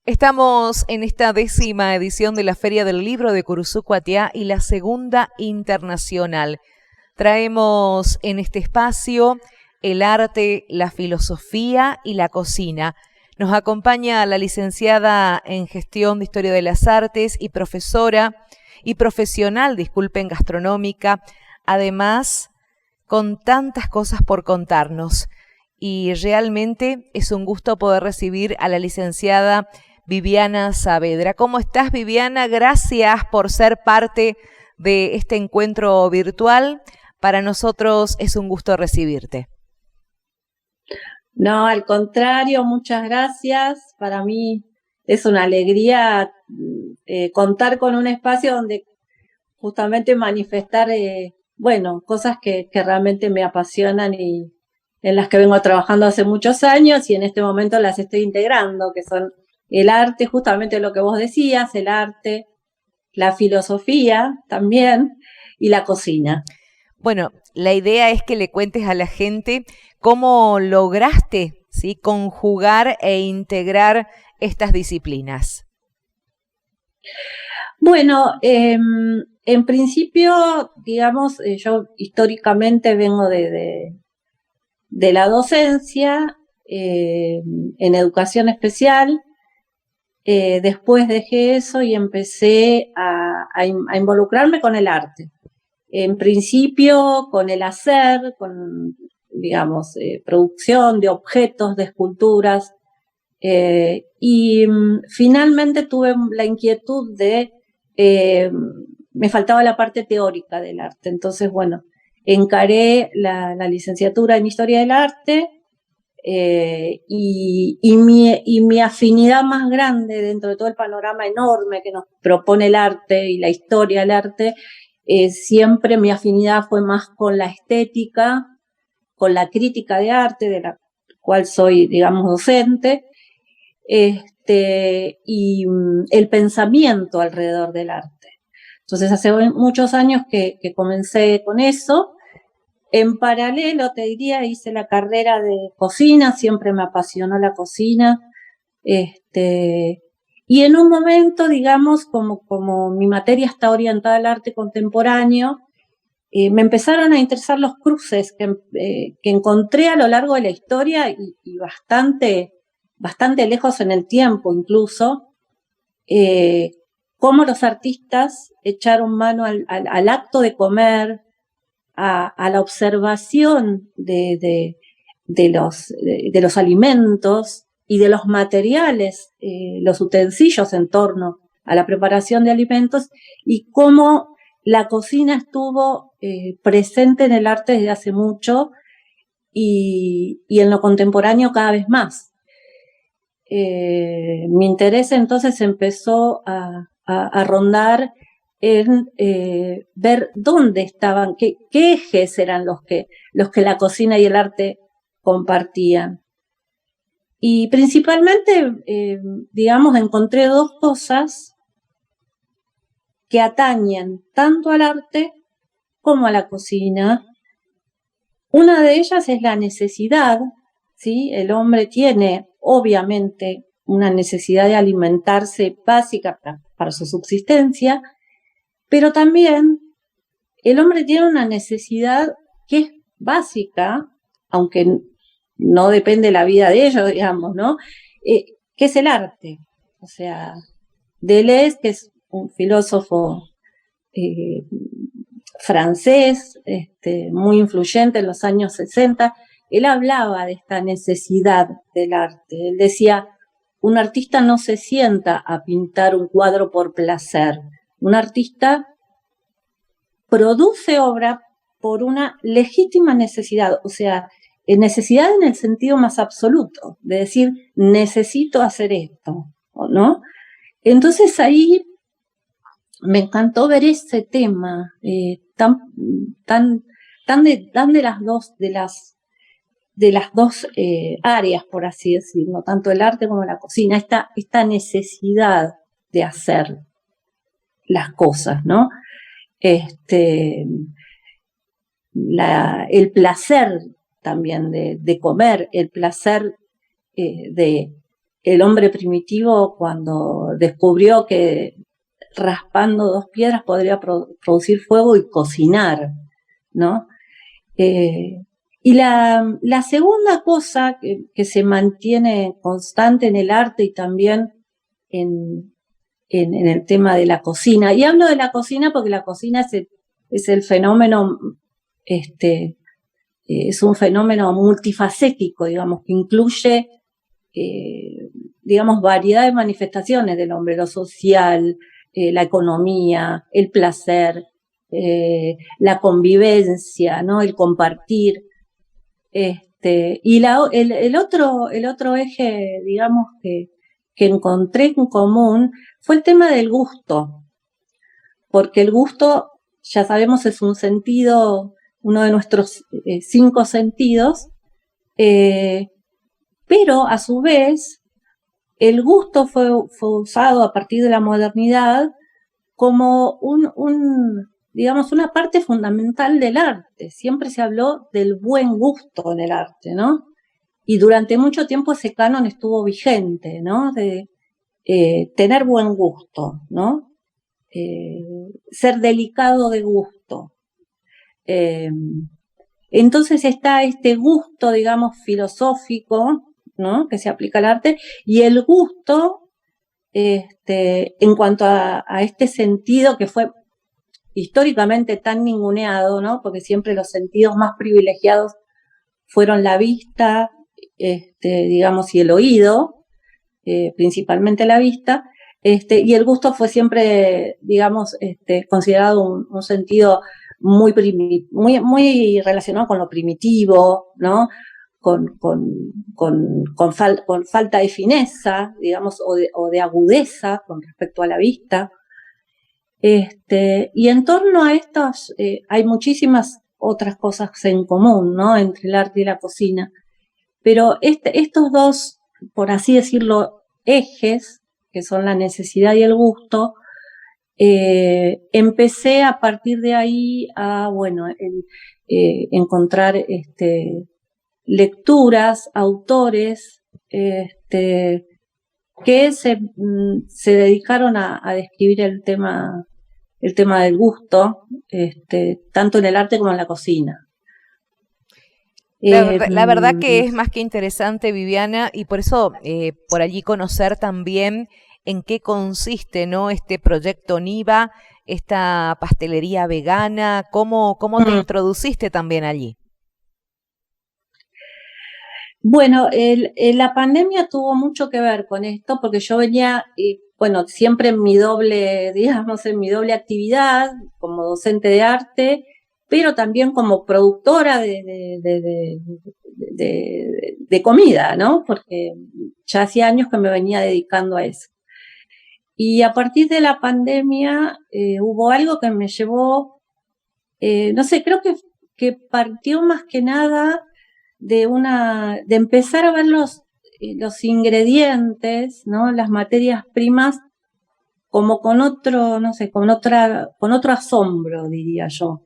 Estamos en esta 10ª edición de la Feria del Libro de Curuzú-Cuatiá y la segunda internacional. Traemos en este espacio el arte, la filosofía y la cocina. Nos acompaña la licenciada en Gestión de Historia de las Artes y profesora y profesional, gastronómica, además con tantas cosas por contarnos. Y realmente es un gusto poder recibir a la licenciada Viviana Saavedra. ¿Cómo estás, Viviana? Gracias por ser parte de este encuentro virtual. Para nosotros es un gusto recibirte. No, al contrario, muchas gracias. Para mí es una alegría contar con un espacio donde justamente manifestar, cosas que realmente me apasionan y en las que vengo trabajando hace muchos años y en este momento las estoy integrando, que son el arte, justamente lo que vos decías, el arte, la filosofía también y la cocina. Bueno, la idea es que le cuentes a la gente cómo lograste, ¿sí?, conjugar e integrar estas disciplinas. Bueno, en principio, digamos, yo históricamente vengo de la docencia en educación especial. Después dejé eso y empecé a involucrarme con el arte. En principio con el hacer, con, digamos, producción de objetos, de esculturas. Y finalmente tuve la inquietud de, me faltaba la parte teórica del arte. Entonces, bueno, encaré la licenciatura en Historia del Arte. Y mi afinidad más grande dentro de todo el panorama enorme que nos propone el arte y la historia del arte, siempre mi afinidad fue más con la estética, con la crítica de arte, de la cual soy, digamos, docente, y el pensamiento alrededor del arte. Entonces hace muchos años que comencé con eso. En paralelo, te diría, hice la carrera de cocina, siempre me apasionó la cocina. Y en un momento, digamos, como mi materia está orientada al arte contemporáneo, me empezaron a interesar los cruces que encontré a lo largo de la historia y bastante lejos en el tiempo incluso, cómo los artistas echaron mano al acto de comer, a la observación de los alimentos y de los materiales, los utensilios en torno a la preparación de alimentos, y cómo la cocina estuvo presente en el arte desde hace mucho y en lo contemporáneo cada vez más. Mi interés entonces empezó a rondar en ver dónde estaban, qué ejes eran los que la cocina y el arte compartían. Y principalmente, digamos, encontré dos cosas que atañen tanto al arte como a la cocina. Una de ellas es la necesidad, ¿sí? El hombre tiene, obviamente, una necesidad de alimentarse básica para su subsistencia, pero también el hombre tiene una necesidad que es básica, aunque no depende de la vida de ellos, digamos, ¿no? Que es el arte. O sea, Deleuze, que es un filósofo francés, muy influyente en los años 60, él hablaba de esta necesidad del arte. Él decía, un artista no se sienta a pintar un cuadro por placer. Un artista produce obra por una legítima necesidad, o sea, necesidad en el sentido más absoluto, de decir, necesito hacer esto, ¿no? Entonces ahí me encantó ver ese tema tan de las dos áreas, por así decirlo, tanto el arte como la cocina, esta necesidad de hacer las cosas, ¿no? El placer también de comer, el placer de el hombre primitivo, cuando descubrió que raspando 2 piedras podría producir fuego y cocinar, ¿no? Y la segunda cosa que se mantiene constante en el arte y también en el tema de la cocina, y hablo de la cocina porque la cocina es el fenómeno, es un fenómeno multifacético, digamos, que incluye, digamos, variedad de manifestaciones del hombre, lo social, la economía, el placer, la convivencia, ¿no? El compartir. Y el otro eje, digamos, que encontré en común fue el tema del gusto, porque el gusto, ya sabemos, es un sentido, uno de nuestros 5 sentidos, pero a su vez el gusto fue usado a partir de la modernidad como digamos, una parte fundamental del arte. Siempre se habló del buen gusto en el arte, ¿no? Y durante mucho tiempo ese canon estuvo vigente, ¿no? De tener buen gusto, ¿no? Ser delicado de gusto. Entonces está este gusto, digamos, filosófico, ¿no? Que se aplica al arte, y el gusto, en cuanto a este sentido que fue históricamente tan ninguneado, ¿no? Porque siempre los sentidos más privilegiados fueron la vista, digamos, y el oído, principalmente la vista, y el gusto fue siempre, digamos, considerado un sentido muy relacionado con lo primitivo, ¿no? Con falta de fineza, digamos, o de agudeza con respecto a la vista. Y en torno a estos hay muchísimas otras cosas en común, ¿no? Entre el arte y la cocina. Pero estos dos, por así decirlo, ejes, que son la necesidad y el gusto, empecé a partir de ahí a, bueno, encontrar lecturas, autores, que se dedicaron a describir el tema del gusto, tanto en el arte como en la cocina. La verdad que es más que interesante, Viviana, y por eso por allí conocer también en qué consiste, ¿no? Este proyecto Niva, esta pastelería vegana, cómo te introduciste también allí. Bueno, la pandemia tuvo mucho que ver con esto, porque yo venía, bueno, siempre en mi doble, digamos, en mi doble actividad, como docente de arte, pero también como productora de comida, ¿no? Porque ya hacía años que me venía dedicando a eso. Y a partir de la pandemia hubo algo que me llevó, no sé, creo que partió más que nada de empezar a ver los ingredientes, ¿no? Las materias primas como con otro, no sé, con otro asombro, diría yo.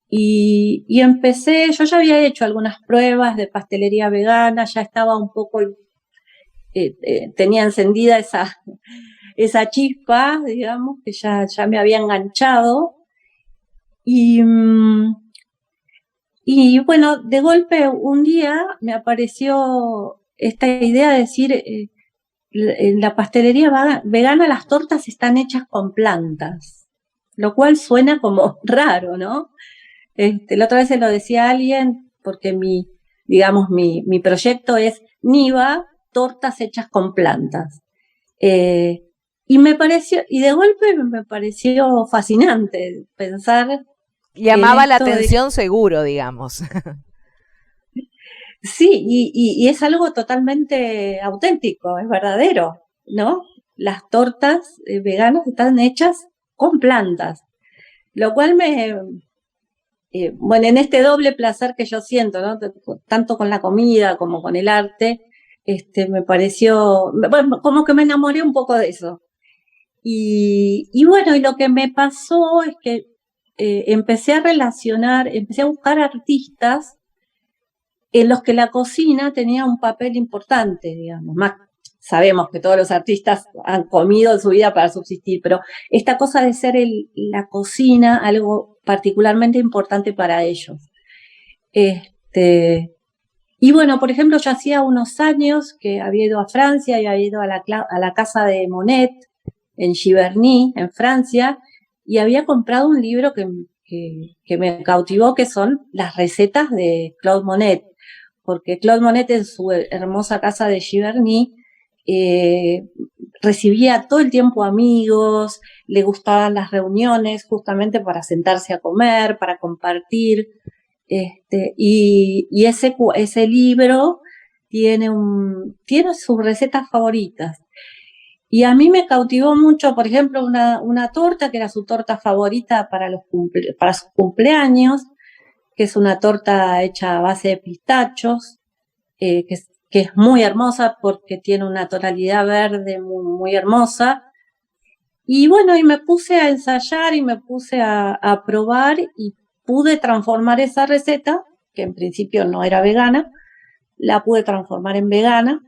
Y empecé, yo ya había hecho algunas pruebas de pastelería vegana, ya estaba un poco, tenía encendida esa chispa, digamos, que ya me había enganchado. Y bueno, de golpe un día me apareció esta idea de decir, en la pastelería vegana las tortas están hechas con plantas, lo cual suena como raro, ¿no? La otra vez se lo decía a alguien, porque mi proyecto es Niva, tortas hechas con plantas. Y de golpe me pareció fascinante pensar. Llamaba la atención seguro, digamos. Sí, y es algo totalmente auténtico, es verdadero, ¿no? Las tortas veganas están hechas con plantas, lo cual bueno, en este doble placer que yo siento, ¿no? Tanto con la comida como con el arte, me pareció, bueno, como que me enamoré un poco de eso. Y bueno, y lo que me pasó es que empecé a buscar artistas en los que la cocina tenía un papel importante, digamos, más sabemos que todos los artistas han comido en su vida para subsistir, pero esta cosa de ser la cocina algo particularmente importante para ellos. Y bueno, por ejemplo, yo hacía unos años que había ido a Francia y había ido a la casa de Monet en Giverny, en Francia, y había comprado un libro que me cautivó, que son las recetas de Claude Monet, porque Claude Monet en su hermosa casa de Giverny recibía todo el tiempo amigos, le gustaban las reuniones justamente para sentarse a comer, para compartir, y ese libro tiene sus recetas favoritas. Y a mí me cautivó mucho, por ejemplo, una torta que era su torta favorita para sus cumpleaños, que es una torta hecha a base de pistachos, que es muy hermosa porque tiene una tonalidad verde muy, muy hermosa. Y bueno, y me puse a ensayar y me puse a probar y pude transformar esa receta, que en principio no era vegana, la pude transformar en vegana.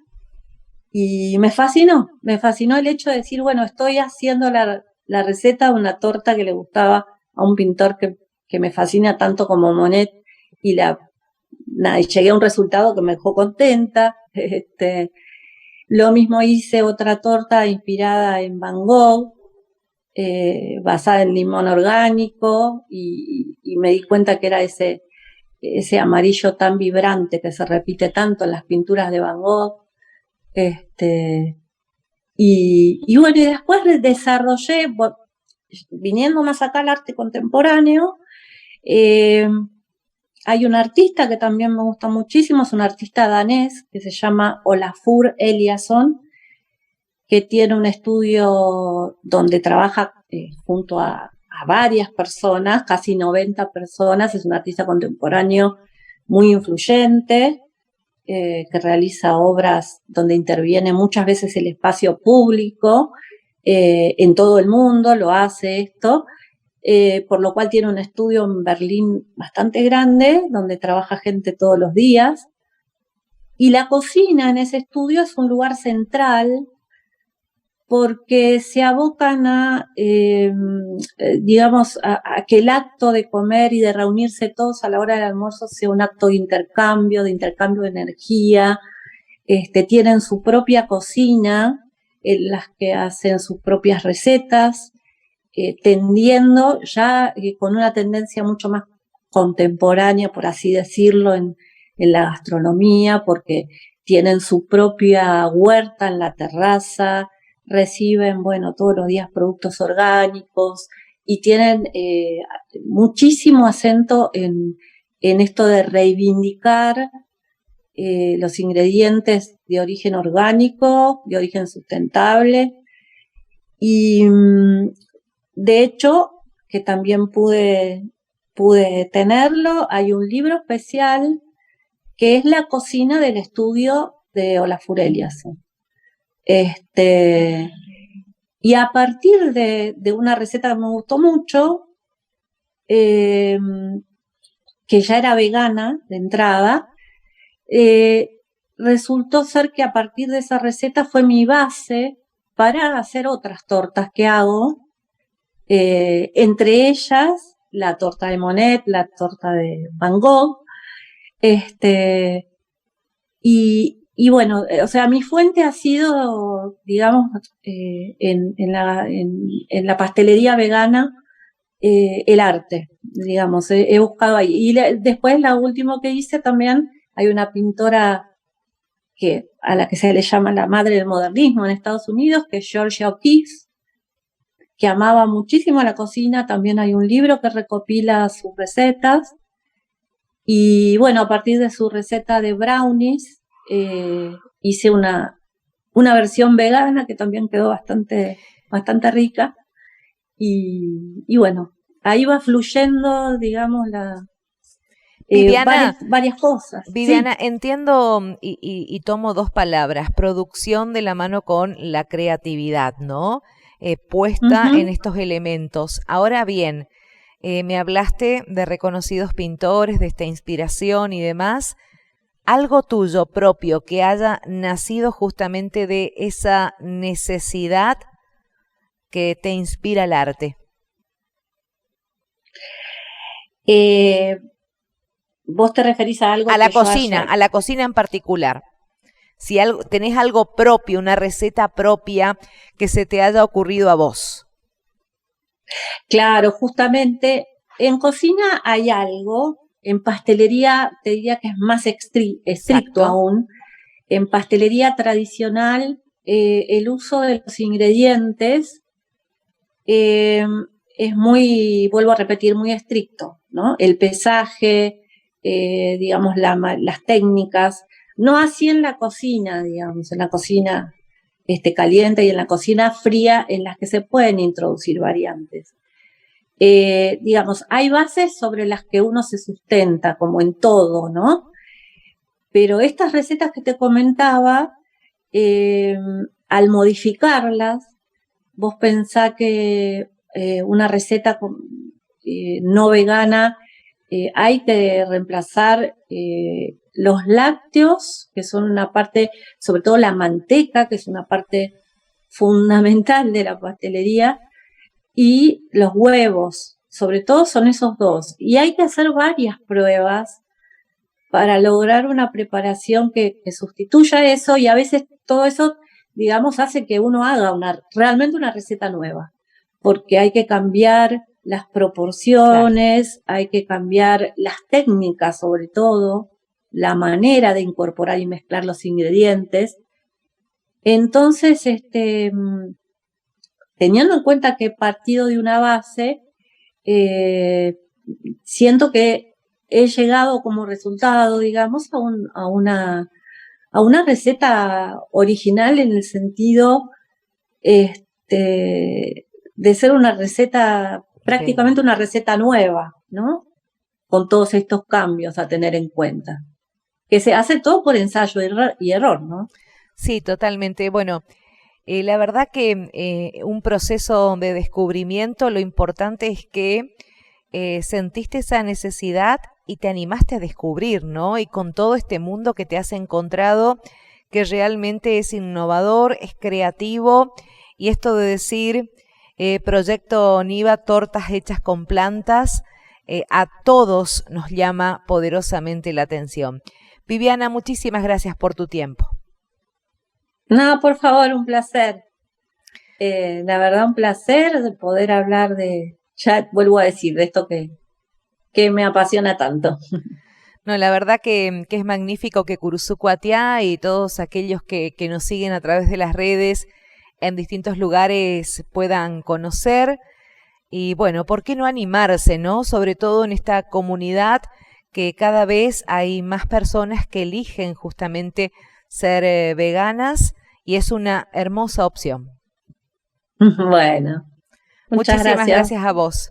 Y me fascinó el hecho de decir, bueno, estoy haciendo la receta de una torta que le gustaba a un pintor que me fascina tanto como Monet, y llegué a un resultado que me dejó contenta. Lo mismo hice otra torta inspirada en Van Gogh, basada en limón orgánico, y me di cuenta que era ese amarillo tan vibrante que se repite tanto en las pinturas de Van Gogh. Y bueno, y después desarrollé, viniendo más acá al arte contemporáneo, hay un artista que también me gusta muchísimo, es un artista danés que se llama Olafur Eliasson, que tiene un estudio donde trabaja junto a varias personas, casi 90 personas, es un artista contemporáneo muy influyente, que realiza obras donde interviene muchas veces el espacio público, en todo el mundo lo hace esto, por lo cual tiene un estudio en Berlín bastante grande, donde trabaja gente todos los días, y la cocina en ese estudio es un lugar central, porque se abocan digamos, a que el acto de comer y de reunirse todos a la hora del almuerzo sea un acto de intercambio de energía. Tienen su propia cocina, en las que hacen sus propias recetas, tendiendo ya con una tendencia mucho más contemporánea, por así decirlo, en la gastronomía, porque tienen su propia huerta en la terraza, reciben, bueno, todos los días productos orgánicos, y tienen muchísimo acento en esto de reivindicar los ingredientes de origen orgánico, de origen sustentable. Y de hecho, que también pude tenerlo, hay un libro especial que es la cocina del estudio de Olafur Eliasson. Y a partir de una receta que me gustó mucho, que ya era vegana de entrada, resultó ser que a partir de esa receta fue mi base para hacer otras tortas que hago, entre ellas la torta de Monet, la torta de Van Gogh, y bueno, o sea, mi fuente ha sido, digamos, en la pastelería vegana, el arte, digamos, he buscado ahí. Y después, lo último que hice también, hay una pintora a la que se le llama la madre del modernismo en Estados Unidos, que es Georgia O'Keeffe, que amaba muchísimo la cocina. También hay un libro que recopila sus recetas. Y bueno, a partir de su receta de brownies, hice una versión vegana que también quedó bastante rica. Y bueno, ahí va fluyendo, digamos, Viviana, varias cosas. Viviana, sí. Entiendo y tomo dos palabras: producción de la mano con la creatividad, ¿no? Puesta en estos elementos. Ahora bien, me hablaste de reconocidos pintores, de esta inspiración y demás, algo tuyo propio que haya nacido justamente de esa necesidad que te inspira el arte. ¿Vos te referís a algo a la que yo cocina, haya... a la cocina en particular? Si tenés algo propio, una receta propia que se te haya ocurrido a vos. Claro, justamente en cocina hay algo, en pastelería te diría que es más estricto aún. En pastelería tradicional, el uso de los ingredientes es muy, vuelvo a repetir, muy estricto, ¿no? El pesaje, digamos, las técnicas, no así en la cocina, digamos, en la cocina caliente y en la cocina fría, en las que se pueden introducir variantes. Digamos, hay bases sobre las que uno se sustenta, como en todo, ¿no? Pero estas recetas que te comentaba, al modificarlas, vos pensá que una receta no vegana, hay que reemplazar los lácteos, que son una parte, sobre todo la manteca, que es una parte fundamental de la pastelería, y los huevos, sobre todo son esos dos. Y hay que hacer varias pruebas para lograr una preparación que sustituya eso, y a veces todo eso, digamos, hace que uno haga realmente una receta nueva, porque hay que cambiar las proporciones, claro, hay que cambiar las técnicas, sobre todo, la manera de incorporar y mezclar los ingredientes. Entonces, teniendo en cuenta que he partido de una base, siento que he llegado como resultado, digamos, a una receta original en el sentido de ser una receta, prácticamente una receta nueva, ¿no? Con todos estos cambios a tener en cuenta. Que se hace todo por ensayo y error, ¿no? Sí, totalmente. Bueno, la verdad que un proceso de descubrimiento, lo importante es que sentiste esa necesidad y te animaste a descubrir, ¿no? Y con todo este mundo que te has encontrado, que realmente es innovador, es creativo, y esto de decir Proyecto Niva, tortas hechas con plantas, a todos nos llama poderosamente la atención. Viviana, muchísimas gracias por tu tiempo. No, por favor, un placer. La verdad, un placer de poder hablar ya vuelvo a decir, de esto que me apasiona tanto. No, la verdad que es magnífico que Curuzú Cuatiá y todos aquellos que nos siguen a través de las redes en distintos lugares puedan conocer. Y bueno, ¿por qué no animarse, no? Sobre todo en esta comunidad que cada vez hay más personas que eligen justamente ser veganas, y es una hermosa opción. Bueno, muchísimas gracias a vos.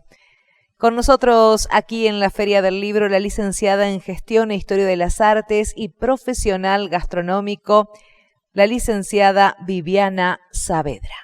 Con nosotros aquí en la Feria del Libro, la licenciada en Gestión e Historia de las Artes y profesional gastronómico, la licenciada Viviana Saavedra.